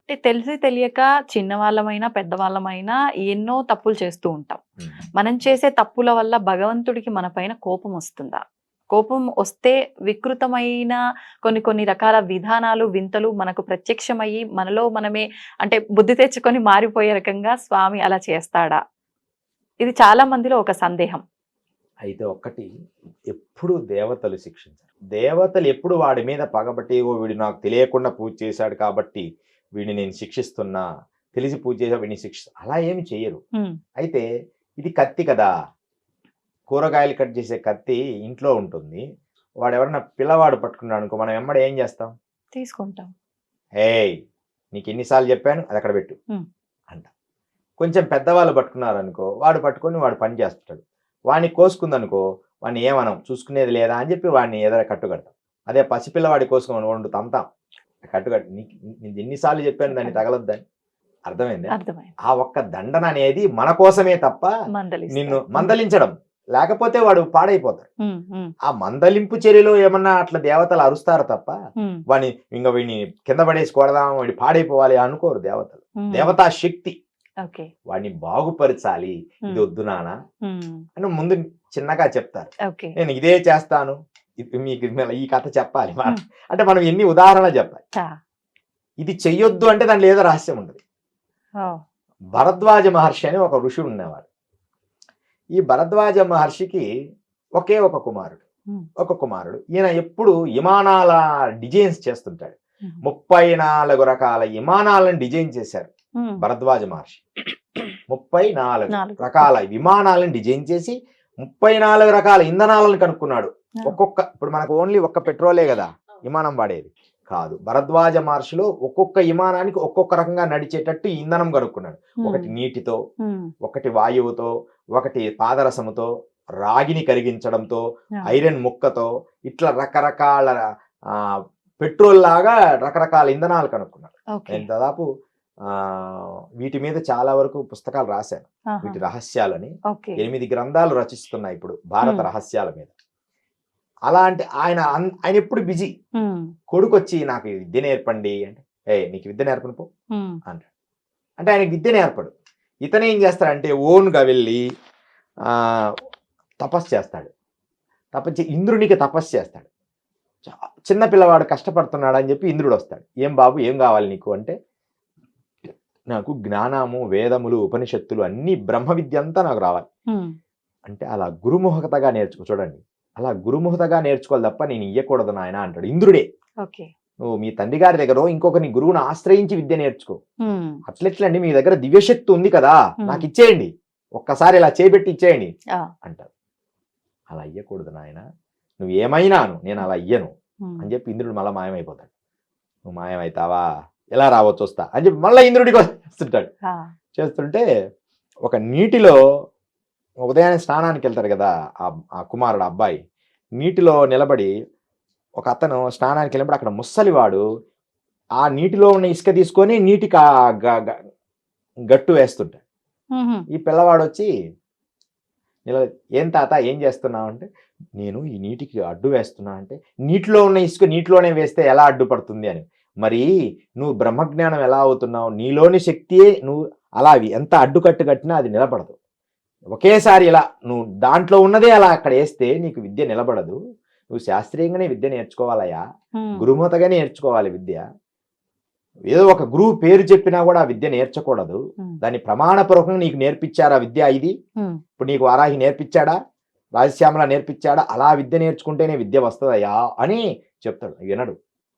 అంటే తెలిసి తెలియక చిన్నవాళ్ళమైనా, పెద్దవాళ్ళమైనా ఎన్నో తప్పులు చేస్తూ ఉంటాం. హ్మ్. మనం చేసే తప్పుల వల్ల భగవంతుడికి మన పైన కోపం వస్తుందా? కోపం వస్తే వికృతమైన కొన్ని కొన్ని రకాల విధానాలు, వింతలు మనకు ప్రత్యక్షమయ్యి మనలో మనమే అంటే బుద్ధి తెచ్చుకొని మారిపోయే రకంగా స్వామి అలా చేస్తాడా? ఇది చాలా మందిలో ఒక సందేహం. అయితే ఒక్కటి, ఎప్పుడు దేవతలు శిక్షించరు. దేవతలు ఎప్పుడు వాడి మీద పగబట్టి, ఓ వీడు నాకు తెలియకుండా పూజ చేశాడు కాబట్టి వీడిని నేను శిక్షిస్తున్నా, తెలిసి పూజ చేసా వీడిని అలా ఏమి చెయ్యరు. హ్మ్. అయితే ఇది కత్తి కదా, కూరగాయలు కట్ చేసే కత్తి ఇంట్లో ఉంటుంది. వాడు ఎవరన్నా పిల్లవాడు పట్టుకున్నాడు అనుకో, మనం వెంబడి ఏం చేస్తాం? తీసుకుంటాం. ఏయ్, నీకు ఎన్నిసార్లు చెప్పాను, అది అక్కడ పెట్టు హ్మ్. అంట. కొంచెం పెద్దవాళ్ళు పట్టుకున్నారనుకో, వాడు పట్టుకొని వాడు పని చేస్తుంటాడు. వాడిని కోసుకుందనుకో, వాడిని ఏమనం, చూసుకునేది లేదా అని చెప్పి వాడిని ఎదుర కట్టుకడతాం. అదే పసిపిల్లవాడి కోసుకొని వండు తంతాం, కట్టుకట్టు. నీకు ఎన్నిసార్లు చెప్పాను దాన్ని తగలొద్దని. అర్థమైందా? అర్థమైంది. ఆ ఒక్క దండన అనేది మన కోసమే తప్ప నిన్ను మందలిస్తారు. మందలించడం, లేకపోతే వాడు పాడైపోతాడు. హ్మ్. హ్మ్. ఆ మందలింపు చర్యలో ఏమన్నా అట్లా దేవతలు అరుస్తారు తప్ప హ్మ్. వీడిని కింద పడేసి కొడదాం, వాడి పాడైపోవాలి అనుకోరు దేవతలు. హ్మ్. దేవతా శక్తి ఓకే. వాడిని బాగుపరచాలి. ఇది వద్దు నాన్న హ్మ్. అని ముందు చిన్నగా చెప్తారు. ఓకే. నేను ఇదే చేస్తాను, మీకు ఈ కథ చెప్పాలి. హ్మ్. అంటే మనం ఎన్ని ఉదాహరణలు చెప్పాలి. ఆ! ఇది చెయ్యొద్దు అంటే దాంట్లో ఏదో రహస్యం ఉండదు. ఓహ్! భరద్వాజ మహర్షి అని ఒక ఋషి ఉండేవాడు. ఈ భరద్వాజ మహర్షికి ఒకే ఒక కుమారుడు. ఈయన ఎప్పుడు విమానాల డిజైన్స్ చేస్తుంటాడు. 34 రకాల విమానాలను డిజైన్ చేశారు హ్మ్. భరద్వాజ మహర్షి. 34 4 రకాల విమానాలను డిజైన్ చేసి 34 రకాల ఇంధనాలను కనుక్కున్నాడు. ఇప్పుడు మనకు ఓన్లీ ఒక్క పెట్రోలే కదా విమానం వాడేది కాదు. భరద్వాజ మహర్షిలో ఒక్కొక్క విమానానికి ఒక్కొక్క రకంగా నడిచేటట్టు ఇంధనం కనుక్కున్నాడు. ఒకటి నీటితో, ఒకటి వాయువుతో, ఒకటి పాదరసముతో, రాగిని కరిగించడంతో, ఐరన్ ముక్కతో, ఇట్లా రకరకాల పెట్రోల్ లాగా రకరకాల ఇంధనాలు కనుక్కున్నాడు. నేను దాదాపు వీటి మీద చాలా వరకు పుస్తకాలు రాశాను. వీటి రహస్యాలని 8 గ్రంథాలు రచిస్తున్నాయి ఇప్పుడు భారత రహస్యాల మీద. అలాంటి ఆయన ఎప్పుడు బిజీ. కొడుకు వచ్చి నాకు విద్య నేర్పండి అంటే, నీకు విద్య నేర్పను పో అంటాడు. అంటే ఆయనకి విద్య నేర్పడు. ఇతను ఏం చేస్తాడంటే ఓన్గా వెళ్ళి తపస్సు చేస్తాడు. ఇంద్రునికి తపస్సు చేస్తాడు. చిన్న పిల్లవాడు కష్టపడుతున్నాడు అని చెప్పి ఇంద్రుడు వస్తాడు. ఏం బాబు, ఏం కావాలి నీకు అంటే, నాకు జ్ఞానము, వేదములు, ఉపనిషత్తులు అన్ని బ్రహ్మ విద్య అంతా నాకు రావాలి అంటే, అలా గురుముఖతగా చూడండి, అలా గురుముఖతగా నేర్చుకోవాలి తప్ప నేను ఇయ్యకూడదు నాయన అంటాడు ఇంద్రుడే. నువ్వు మీ తండ్రి గారి దగ్గర ఇంకొకరిని గురువును ఆశ్రయించి విద్య నేర్చుకో. అట్లెట్లండి, మీ దగ్గర దివ్యశక్తి ఉంది కదా, నాకు ఇచ్చేయండి, ఒక్కసారి ఇలా చేపెట్టి ఇచ్చేయండి అంటారు. అలా ఇయ్యకూడదు నాయన, నువ్వు ఏమైనాను, నేను అలా ఇయ్యను అని చెప్పి ఇంద్రుడు మళ్ళీ మాయమైపోతాడు. నువ్వు మాయమవుతావా, ఎలా రావో చూస్తా అని చెప్పి మళ్ళీ ఇంద్రుడికి వస్తుంటాడు. చేస్తుంటే ఒక నీటిలో ఉదయాన్నే స్నానానికి వెళ్తారు కదా ఆ కుమారుడు, అబ్బాయి నీటిలో నిలబడి, ఒక అతను స్నానానికి వెళ్ళినప్పుడు అక్కడ ముసలివాడు ఆ నీటిలో ఉన్న ఇసుక తీసుకొని నీటికి గట్టు వేస్తుంటాడు. ఈ పిల్లవాడు వచ్చి ఏం తాత ఏం చేస్తున్నావు అంటే, నేను ఈ నీటికి అడ్డు వేస్తున్నా అంటే, నీటిలో ఉన్న ఇసుక నీటిలోనే వేస్తే ఎలా అడ్డుపడుతుంది అని. మరి నువ్వు బ్రహ్మజ్ఞానం ఎలా అవుతున్నావు, నీలోని శక్తియే నువ్వు అలా ఎంత అడ్డుకట్టు కట్టినా అది నిలబడదు. ఒకేసారి ఇలా నువ్వు దాంట్లో ఉన్నదే అలా అక్కడ వేస్తే నీకు విద్య నిలబడదు. నువ్వు శాస్త్రీయంగానే విద్య నేర్చుకోవాలయ్యా, గురుమతగానే నేర్చుకోవాలి విద్య. ఏదో ఒక గురువు పేరు చెప్పినా కూడా ఆ విద్య నేర్చకూడదు. దాన్ని ప్రమాణపూర్వకంగా నీకు నేర్పించారా విద్య ఇది? ఇప్పుడు నీకు వారాహి నేర్పించాడా, రాజశ్యామల నేర్పించాడా? అలా విద్య నేర్చుకుంటేనే విద్య వస్తుందయ్యా అని చెప్తాడు. వినడు.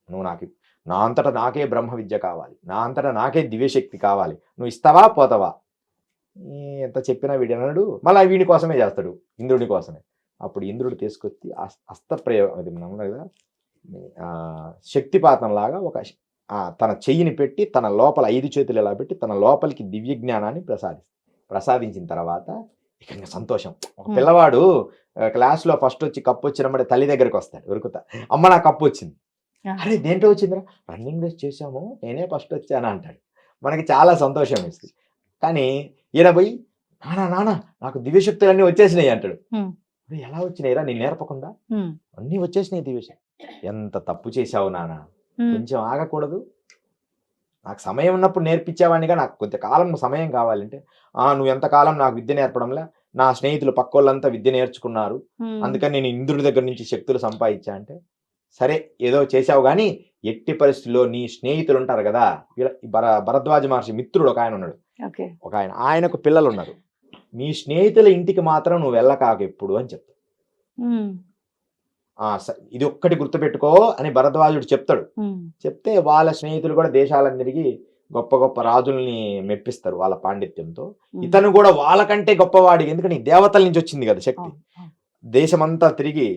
నువ్వు నా అంతటా నాకే బ్రహ్మ విద్య కావాలి, నా అంతటా నాకే దివ్యశక్తి కావాలి, నువ్వు ఇస్తావా పోతావా? ఎంత చెప్పినా వీడు అనడు. మళ్ళీ వీడి కోసమే చేస్తాడు, ఇంద్రుడి కోసమే. అప్పుడు ఇంద్రుడు తీసుకొచ్చి హస్తప్రయోగం, అది మనం కదా శక్తిపాతం లాగా తన చెయ్యిని పెట్టి తన లోపల 5 చేతులు ఇలా పెట్టి తన లోపలికి దివ్య జ్ఞానాన్ని ప్రసాదించిన తర్వాత ఇక సంతోషం. ఒక పిల్లవాడు క్లాస్లో ఫస్ట్ వచ్చి కప్పు వచ్చినప్పుడు తల్లి దగ్గరికి వస్తాడు, ఉరుకుతా, అమ్మ నా కప్పు వచ్చింది. అరే దేంట్లో వచ్చిందిరా, రన్నింగ్ రేస్ చేసాము, నేనే ఫస్ట్ వచ్చాను అంటాడు. మనకి చాలా సంతోషం ఇస్తుంది. కానీ ఈయన పోయి, నానా నాకు దివ్యశక్తులన్నీ వచ్చేసినాయి అంటాడు. ఎలా వచ్చినాయిరా, నేను నేర్పకుండా అన్నీ వచ్చేసినాయి దివ్యశక్తి. ఎంత తప్పు చేశావు నాన్న, కొంచెం ఆగకూడదు? నాకు సమయం ఉన్నప్పుడు నేర్పించేవాడినిగా, నాకు కొంతకాలం సమయం కావాలంటే, నువ్వు ఎంతకాలం నాకు విద్య నేర్పడంలా, నా స్నేహితులు పక్కోళ్ళంతా విద్య నేర్చుకున్నారు, అందుకని నేను ఇంద్రుడి దగ్గర నుంచి శక్తులు సంపాదించా అంటే, సరే ఏదో చేసావు కానీ ఎట్టి పరిస్థితుల్లో నీ స్నేహితులు ఉంటారు కదా, భరద్వాజ మహర్షి మిత్రుడు ఒక ఆయన ఉన్నాడు, ఓకే. ఒక ఆయనకు పిల్లలు ఉన్నారు, మీ స్నేహితుల ఇంటికి మాత్రం నువ్వు వెళ్ళకాక ఎప్పుడు అని చెప్తాడు. ఇది ఒక్కటి గుర్తుపెట్టుకో అని భరద్వాజుడు చెప్తాడు. చెప్తే వాళ్ళ స్నేహితులు కూడా దేశాలను తిరిగి గొప్ప గొప్ప రాజుల్ని మెప్పిస్తారు వాళ్ళ పాండిత్యంతో. ఇతను కూడా వాళ్ళకంటే గొప్పవాడి, ఎందుకంటే ఈ దేవతల నుంచి వచ్చింది కదా శక్తి, దేశమంతా తిరిగి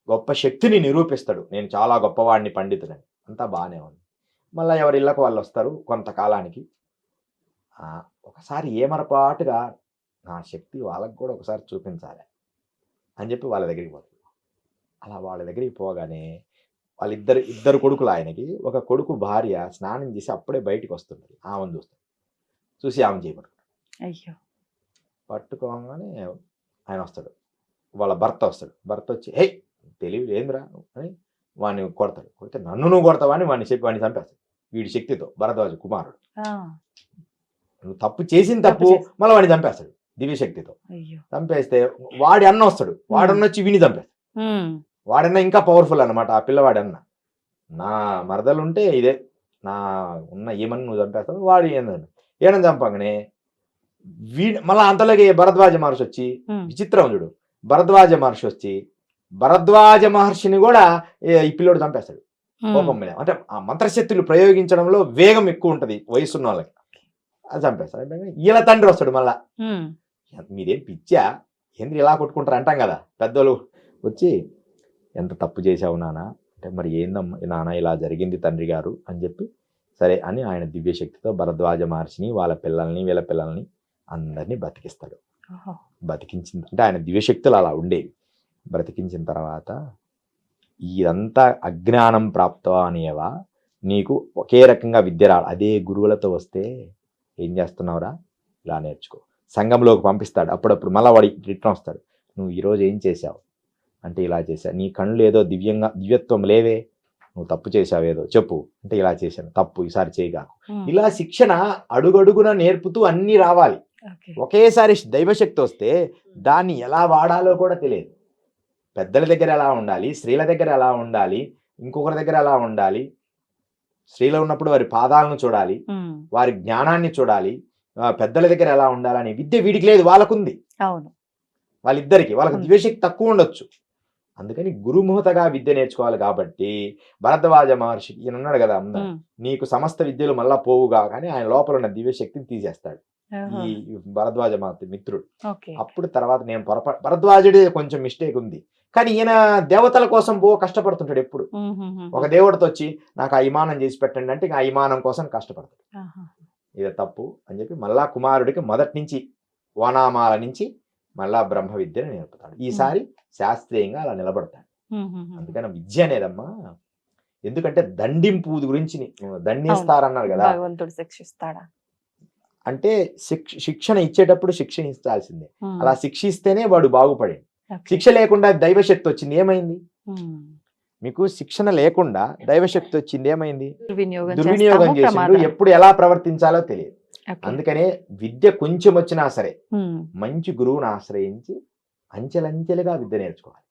గొప్ప శక్తిని నిరూపిస్తాడు, నేను చాలా గొప్పవాడిని పండితుడని. అంతా బాగానే ఉంది. మళ్ళీ ఎవరి ఇళ్ళకు వాళ్ళు వస్తారు కొంతకాలానికి. ఒకసారి ఏమరపాటుగా నా శక్తి వాళ్ళకు కూడా ఒకసారి చూపించాలి అని చెప్పి వాళ్ళ దగ్గరికి పోతాడు. అలా వాళ్ళ దగ్గరికి పోగానే ఇద్దరు కొడుకులు ఆయనకి, ఒక కొడుకు భార్య స్నానం చేసి అప్పుడే బయటికి వస్తుంటది, ఆమెను చూస్తాడు, చూసి ఆమె చేయబడుతుంది. అయ్యో. పట్టుకోగానే ఆయన వస్తాడు, వాళ్ళ భర్త వస్తాడు. భర్త వచ్చి హే తెలివి ఏంద్రా అని వాడిని కొడతాడు. కొడితే నన్ను నువ్వు కొడతావా అని వాడిని చంపేస్తాడు వీడి శక్తితో. భరద్వాజ కుమారుడు నువ్వు తప్పు చేసిన తప్పు మళ్ళీ వాడిని చంపేస్తాడు దివ్యశక్తితో. చంపేస్తే వాడి అన్న వస్తాడు, వాడన్న వచ్చి విని చంపేస్తాడు. వాడన్నా ఇంకా పవర్ఫుల్ అన్నమాట. ఆ పిల్లవాడన్న నా మరదలుంటే ఇదే నా ఉన్న ఏమని నువ్వు చంపేస్తావు, వాడు ఏనని చంపగానే మళ్ళా అంతలోకి భరద్వాజ మహర్షి వచ్చి, విచిత్రం చూడు, భరద్వాజ మహర్షి వచ్చి భరద్వాజ మహర్షిని కూడా ఈ పిల్లోడు చంపేస్తాడు కోపం మీద. అంటే ఆ మంత్రశక్తులు ప్రయోగించడంలో వేగం ఎక్కువ ఉంటది వయసున్న వాళ్ళకి, అది చంపేస్తాడు. ఈయన తండ్రి వస్తాడు మళ్ళా, మీరేం పిచ్చా ఏంద్రి ఇలా కొట్టుకుంటారు అంటాం కదా పెద్దోళ్ళు, వచ్చి ఎంత తప్పు చేసావు నాన్న అంటే, మరి ఏందమ్మా నాన్న ఇలా జరిగింది తండ్రి గారు అని చెప్పి, సరే అని ఆయన దివ్యశక్తితో భరద్వాజ మహర్షిని వాళ్ళ పిల్లల్ని వీళ్ళ పిల్లల్ని అందరినీ బతికిస్తాడు. బతికించిన అంటే ఆయన దివ్యశక్తులు అలా ఉండేవి. బ్రతికించిన తర్వాత ఇదంతా అజ్ఞానం ప్రాప్తవా అనేవా, నీకు ఒకే రకంగా విద్య రావాలి, అదే గురువులతో వస్తే ఏం చేస్తున్నావురా ఇలా నేర్చుకో. సంఘంలోకి పంపిస్తాడు అప్పుడప్పుడు, మళ్ళీ వాడి రిటర్న్ వస్తాడు, నువ్వు ఈరోజు ఏం చేసావు అంటే ఇలా చేశా, నీ కళ్ళు ఏదో దివ్యత్వం లేవే, నువ్వు తప్పు చేసావేదో చెప్పు అంటే ఇలా చేశాను, తప్పు ఈసారి చేయగాకు. ఇలా శిక్షణ అడుగడుగున నేర్పుతూ అన్నీ రావాలి. ఒకేసారి దైవశక్తి వస్తే దాన్ని ఎలా వాడాలో కూడా తెలియదు. పెద్దల దగ్గర ఎలా ఉండాలి, స్త్రీల దగ్గర ఎలా ఉండాలి, ఇంకొకరి దగ్గర ఎలా ఉండాలి, స్త్రీలో ఉన్నప్పుడు వారి పాదాలను చూడాలి, వారి జ్ఞానాన్ని చూడాలి, పెద్దల దగ్గర ఎలా ఉండాలని విద్య వీడికి లేదు, వాళ్ళకుంది. అవును, వాళ్ళకి దివ్యశక్తి తక్కువ ఉండొచ్చు. అందుకని గురుముహతగా విద్య నేర్చుకోవాలి. కాబట్టి భరద్వాజ మహర్షి ఈయన ఉన్నాడు కదా, నీకు సమస్త విద్యలు మళ్ళా పోవుగా, కానీ ఆయన లోపల ఉన్న దివ్యశక్తిని తీసేస్తాడు ఈ భరద్వాజ మిత్రుడు. అప్పుడు తర్వాత నేను భరద్వాజుడే కొంచెం మిస్టేక్ ఉంది, కానీ ఈయన దేవతల కోసం కష్టపడుతుంటాడు ఎప్పుడు. ఒక దేవుడితో వచ్చి నాకు ఆ విమానం చేసి పెట్టండి అంటే ఆ విమానం కోసం కష్టపడతాడు. ఇది తప్పు అని చెప్పి మళ్ళా కుమారుడికి మొదటి నుంచి వనామాల నుంచి మళ్ళా బ్రహ్మ విద్యను నేర్పుతాడు. ఈసారి శాస్త్రీయంగా అలా నిలబడతాడు. అందుకని విద్య అనేదమ్మా, ఎందుకంటే దండింపు గురించి దండిస్తారన్నారు కదా, భగవంతుడు శిక్షిస్తాడా అంటే శిక్షణ ఇచ్చేటప్పుడు శిక్షణ ఇస్తాల్సిందే. అలా శిక్షిస్తేనే వాడు బాగుపడింది. శిక్ష లేకుండా దైవశక్తి వచ్చింది ఏమైంది? మీకు శిక్షణ లేకుండా దైవశక్తి వచ్చింది ఏమైంది? దుర్వినియోగం చేసిండు. ఎప్పుడు ఎలా ప్రవర్తించాలో తెలియదు. అందుకనే విద్య కొంచెం వచ్చినా సరే మంచి గురువుని ఆశ్రయించి అంచెలంచెలుగా విద్య నేర్చుకోవాలి.